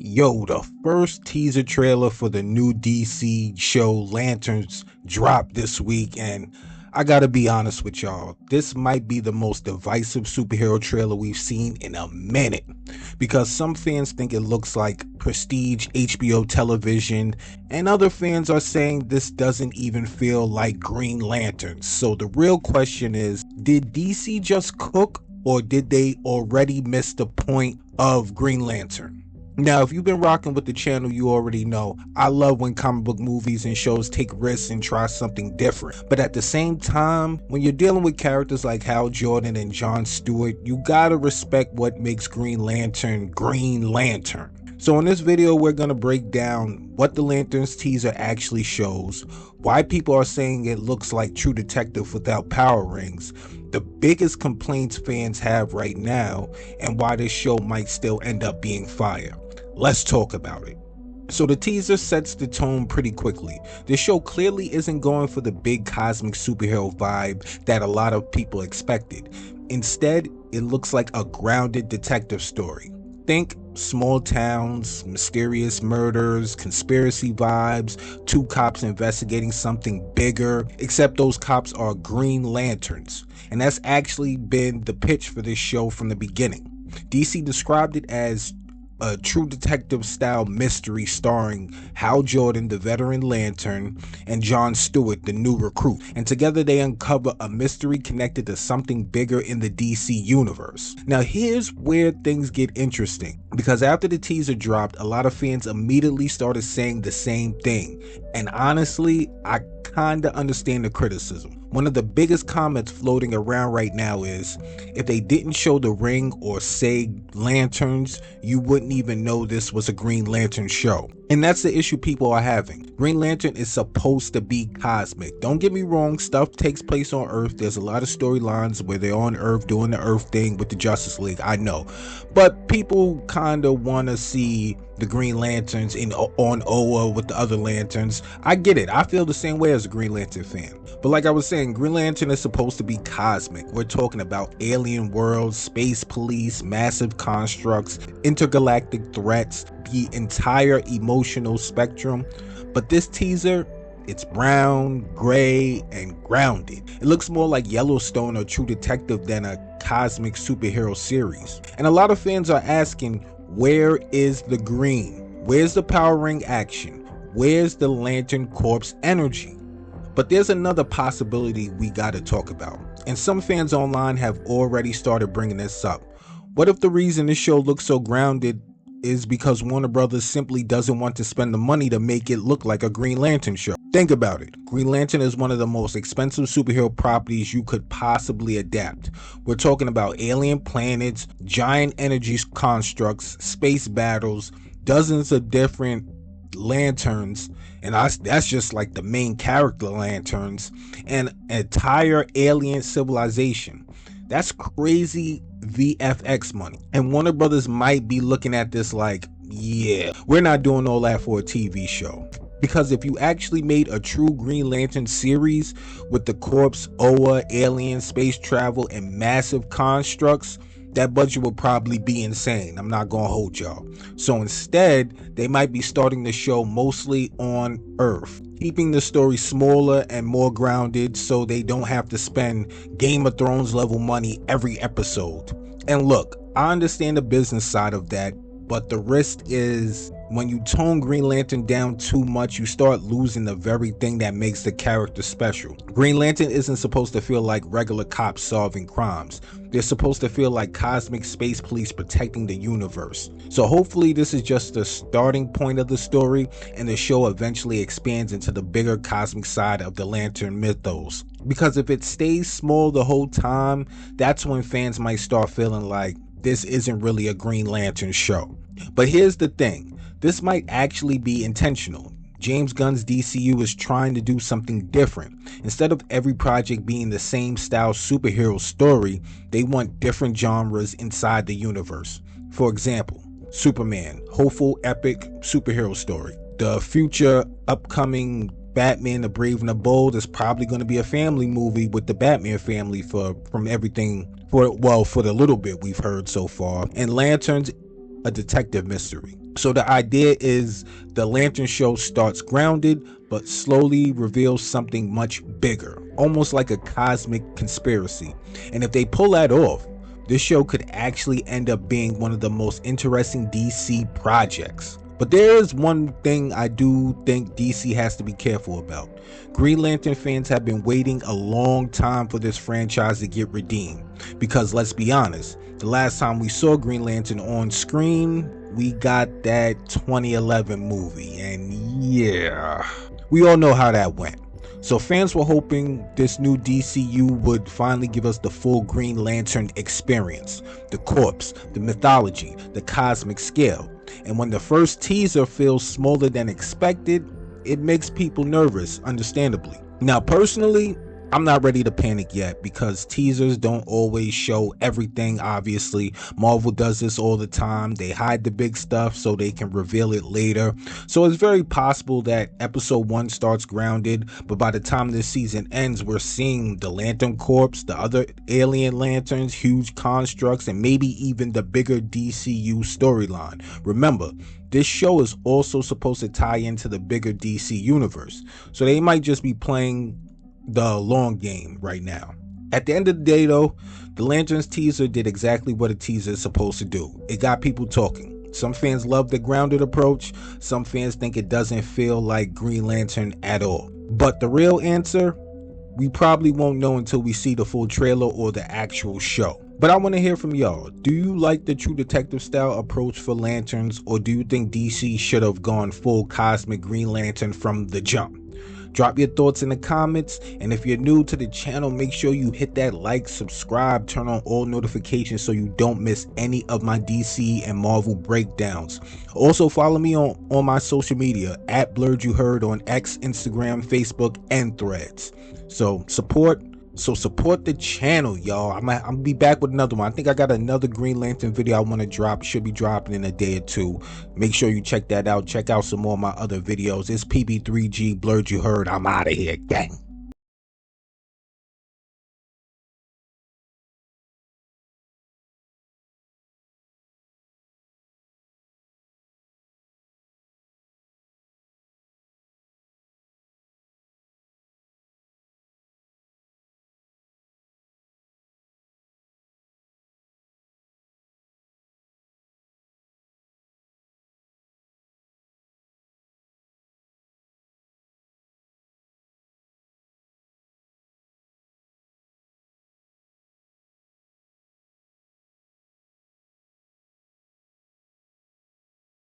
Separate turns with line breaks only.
Yo, the first teaser trailer for the new DC show Lanterns dropped this week, and I gotta be honest with y'all, this might be the most divisive superhero trailer we've seen in a minute, because some fans think it looks like prestige HBO television, and other fans are saying this doesn't even feel like Green Lanterns. So the real question is, did DC just cook, or did they already miss the point of Green Lantern? Now, if you've been rocking with the channel, you already know I love when comic book movies and shows take risks and try something different. But at the same time, when you're dealing with characters like Hal Jordan and John Stewart, you gotta respect what makes Green Lantern Green Lantern. So in this video, we're gonna break down what the Lanterns teaser actually shows, why people are saying it looks like True Detective without power rings, the biggest complaints fans have right now, and why this show might still end up being fire. Let's talk about it. So the teaser sets the tone pretty quickly. This show clearly isn't going for the big cosmic superhero vibe that a lot of people expected. Instead, it looks like a grounded detective story. Think small towns, mysterious murders, conspiracy vibes, two cops investigating something bigger, except those cops are Green Lanterns. And that's actually been the pitch for this show from the beginning. DC described it as a True Detective style mystery starring Hal Jordan, the veteran Lantern, and John Stewart, the new recruit. And together they uncover a mystery connected to something bigger in the DC universe. Now here's where things get interesting, because after the teaser dropped, a lot of fans immediately started saying the same thing. And honestly, I kinda understand the criticism. One of the biggest comments floating around right now is, if they didn't show the ring or say lanterns, you wouldn't even know this was a Green Lantern show. And that's the issue people are having. Green Lantern is supposed to be cosmic. Don't get me wrong, stuff takes place on Earth. There's a lot of storylines where they're on Earth doing the Earth thing with the Justice League, I know. But people kind of want to see the Green Lanterns on Oa with the other lanterns. I get it. I feel the same way as a Green Lantern fan. But like I was saying, Green Lantern is supposed to be cosmic. We're talking about alien worlds, space police, massive constructs, intergalactic threats, the entire emotional spectrum. But this teaser, it's brown, gray, and grounded. It looks more like Yellowstone or True Detective than a cosmic superhero series. And a lot of fans are asking, where is the green? Where's the power ring action? Where's the Lantern Corps energy? But there's another possibility we gotta talk about, and some fans online have already started bringing this up. What if the reason this show looks so grounded is because Warner Brothers simply doesn't want to spend the money to make it look like a Green Lantern show? Think about it. Green Lantern is one of the most expensive superhero properties you could possibly adapt. We're talking about alien planets, giant energy constructs, space battles, dozens of different lanterns, and that's just like the main character lanterns, and an entire alien civilization. That's crazy VFX money. And Warner Brothers might be looking at this like, yeah, we're not doing all that for a TV show. Because if you actually made a true Green Lantern series with the Corps, Oa, alien, space travel, and massive constructs, that budget would probably be insane. I'm not gonna hold y'all. So instead, they might be starting the show mostly on Earth, keeping the story smaller and more grounded so they don't have to spend Game of Thrones level money every episode. And look, I understand the business side of that, but the risk is when you tone Green Lantern down too much, you start losing the very thing that makes the character special. Green Lantern isn't supposed to feel like regular cops solving crimes. They're supposed to feel like cosmic space police protecting the universe. So hopefully this is just the starting point of the story, and the show eventually expands into the bigger cosmic side of the Lantern mythos. Because if it stays small the whole time, that's when fans might start feeling like this isn't really a Green Lantern show. But here's the thing, this might actually be intentional. James Gunn's DCU is trying to do something different. Instead of every project being the same style superhero story, they want different genres inside the universe. For example, Superman, hopeful epic superhero story. The future upcoming Batman the Brave and the Bold is probably going to be a family movie with the Batman family from everything, for the little bit we've heard so far. And Lanterns a detective mystery. So the idea is the Lantern show starts grounded, but slowly reveals something much bigger, almost like a cosmic conspiracy. And if they pull that off, this show could actually end up being one of the most interesting DC projects. But there is one thing I do think DC has to be careful about. Green Lantern fans have been waiting a long time for this franchise to get redeemed. Because let's be honest, the last time we saw Green Lantern on screen, we got that 2011 movie. And yeah, we all know how that went. So fans were hoping this new DCU would finally give us the full Green Lantern experience. The corpse, the mythology, the cosmic scale. And when the first teaser feels smaller than expected, it makes people nervous, understandably. Now personally, I'm not ready to panic yet because teasers don't always show everything, obviously. Marvel does this all the time. They hide the big stuff so they can reveal it later. So it's very possible that episode 1 starts grounded, but by the time this season ends, we're seeing the Lantern Corps, the other alien lanterns, huge constructs, and maybe even the bigger DCU storyline. Remember, this show is also supposed to tie into the bigger DC universe, so they might just be playing the long game right now. At the end of the day though, the Lanterns teaser did exactly what a teaser is supposed to do. It got people talking. Some fans love the grounded approach, some fans think it doesn't feel like Green Lantern at all. But the real answer, we probably won't know until we see the full trailer or the actual show. But I want to hear from y'all. Do you like the True Detective style approach for Lanterns, or do you think DC should have gone full cosmic Green Lantern from the jump? Drop your thoughts in the comments, and if you're new to the channel, make sure you hit that like, subscribe, turn on all notifications so you don't miss any of my DC and Marvel breakdowns. Also follow me on my social media at Blerd You Heard on X, Instagram, Facebook, and Threads. So support the channel, y'all. I'm gonna be back with another one. I think I got another Green Lantern video I want to drop. Should be dropping in a day or two. Make sure you check that out. Check out some more of my other videos. It's PB3G Blerd You Heard. I'm out of here, gang.